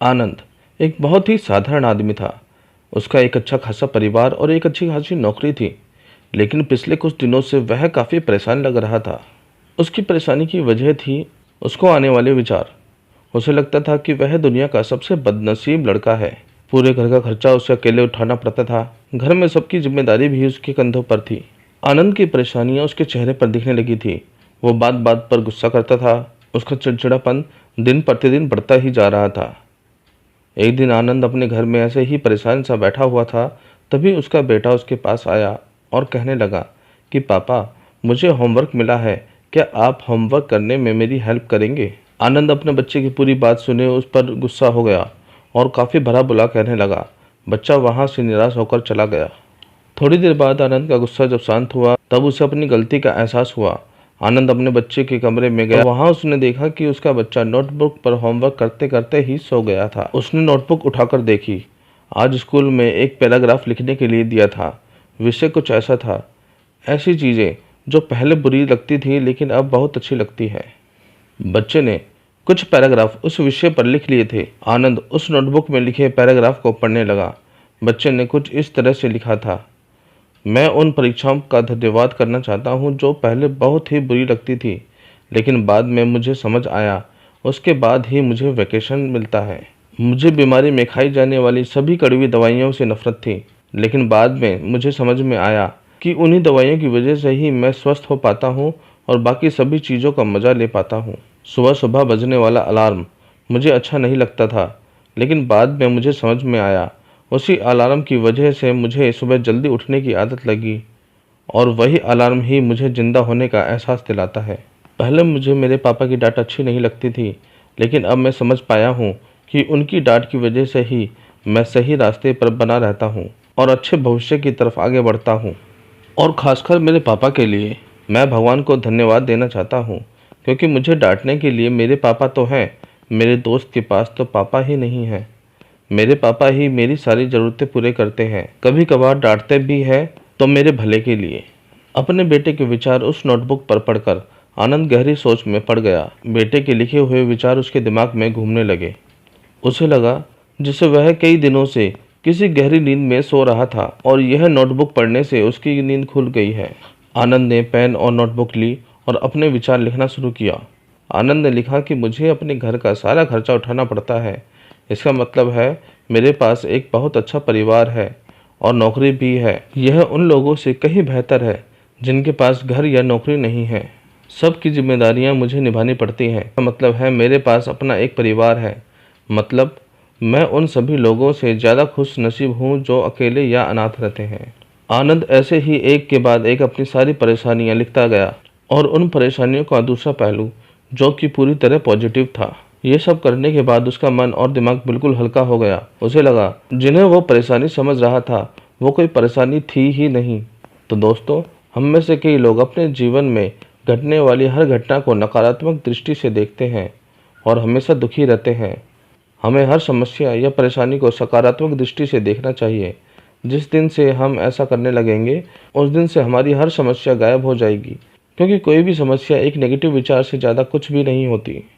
आनंद एक बहुत ही साधारण आदमी था। उसका एक अच्छा खासा परिवार और एक अच्छी खासी नौकरी थी, लेकिन पिछले कुछ दिनों से वह काफ़ी परेशान लग रहा था। उसकी परेशानी की वजह थी उसको आने वाले विचार। उसे लगता था कि वह दुनिया का सबसे बदनसीब लड़का है। पूरे घर का खर्चा उसे अकेले उठाना पड़ता था। घर में सबकी जिम्मेदारी भी उसके कंधों पर थी। आनंद की परेशानियां उसके चेहरे पर दिखने लगी थी। वो बात बात पर गुस्सा करता था। उसका चिड़चिड़ापन दिन प्रतिदिन बढ़ता ही जा रहा था। एक दिन आनंद अपने घर में ऐसे ही परेशान सा बैठा हुआ था। तभी उसका बेटा उसके पास आया और कहने लगा कि पापा, मुझे होमवर्क मिला है, क्या आप होमवर्क करने में मेरी हेल्प करेंगे। आनंद अपने बच्चे की पूरी बात सुने उस पर गुस्सा हो गया और काफ़ी भला बुला कहने लगा। बच्चा वहाँ से निराश होकर चला गया। थोड़ी देर बाद आनंद का गुस्सा जब शांत हुआ तब उसे अपनी गलती का एहसास हुआ। आनंद अपने बच्चे के कमरे में गया। वहां उसने देखा कि उसका बच्चा नोटबुक पर होमवर्क करते करते ही सो गया था। उसने नोटबुक उठाकर देखी। आज स्कूल में एक पैराग्राफ लिखने के लिए दिया था। विषय कुछ ऐसा था, ऐसी चीजें जो पहले बुरी लगती थी लेकिन अब बहुत अच्छी लगती है। बच्चे ने कुछ पैराग्राफ उस विषय पर लिख लिए थे। आनंद उस नोटबुक में लिखे पैराग्राफ को पढ़ने लगा। बच्चे ने कुछ इस तरह से लिखा था, मैं उन परीक्षाओं का धन्यवाद करना चाहता हूं जो पहले बहुत ही बुरी लगती थी, लेकिन बाद में मुझे समझ आया, उसके बाद ही मुझे वैकेशन मिलता है। मुझे बीमारी में खाई जाने वाली सभी कड़वी दवाइयों से नफरत थी, लेकिन बाद में मुझे समझ में आया कि उन्हीं दवाइयों की वजह से ही मैं स्वस्थ हो पाता हूँ और बाकी सभी चीज़ों का मज़ा ले पाता हूँ। सुबह सुबह बजने वाला अलार्म मुझे अच्छा नहीं लगता था, लेकिन बाद में मुझे समझ में आया, उसी अलार्म की वजह से मुझे सुबह जल्दी उठने की आदत लगी और वही अलार्म ही मुझे जिंदा होने का एहसास दिलाता है। पहले मुझे मेरे पापा की डांट अच्छी नहीं लगती थी, लेकिन अब मैं समझ पाया हूँ कि उनकी डांट की वजह से ही मैं सही रास्ते पर बना रहता हूँ और अच्छे भविष्य की तरफ आगे बढ़ता हूँ। और खासकर मेरे पापा के लिए मैं भगवान को धन्यवाद देना चाहता हूँ, क्योंकि मुझे डांटने के लिए मेरे पापा तो हैं, मेरे दोस्त के पास तो पापा ही नहीं हैं। मेरे पापा ही मेरी सारी ज़रूरतें पूरे करते हैं, कभी कभार डांटते भी हैं तो मेरे भले के लिए। अपने बेटे के विचार उस नोटबुक पर पढ़कर आनंद गहरी सोच में पड़ गया। बेटे के लिखे हुए विचार उसके दिमाग में घूमने लगे। उसे लगा जैसे वह कई दिनों से किसी गहरी नींद में सो रहा था और यह नोटबुक पढ़ने से उसकी नींद खुल गई है। आनंद ने पेन और नोटबुक ली और अपने विचार लिखना शुरू किया। आनंद ने लिखा कि मुझे अपने घर का सारा खर्चा उठाना पड़ता है। इसका मतलब है मेरे पास एक बहुत अच्छा परिवार है और नौकरी भी है। यह उन लोगों से कहीं बेहतर है जिनके पास घर या नौकरी नहीं है। सबकी जिम्मेदारियां मुझे निभानी पड़ती हैं। इसका मतलब है मेरे पास अपना एक परिवार है। मतलब मैं उन सभी लोगों से ज़्यादा खुश नसीब हूँ जो अकेले या अनाथ रहते हैं। आनंद ऐसे ही एक के बाद एक अपनी सारी परेशानियां लिखता गया और उन परेशानियों का दूसरा पहलू जो कि पूरी तरह पॉजिटिव था। ये सब करने के बाद उसका मन और दिमाग बिल्कुल हल्का हो गया। उसे लगा जिन्हें वो परेशानी समझ रहा था वो कोई परेशानी थी ही नहीं। तो दोस्तों, हम में से कई लोग अपने जीवन में घटने वाली हर घटना को नकारात्मक दृष्टि से देखते हैं और हमेशा दुखी रहते हैं। हमें हर समस्या या परेशानी को सकारात्मक दृष्टि से देखना चाहिए। जिस दिन से हम ऐसा करने लगेंगे उस दिन से हमारी हर समस्या गायब हो जाएगी, क्योंकि कोई भी समस्या एक नेगेटिव विचार से ज़्यादा कुछ भी नहीं होती।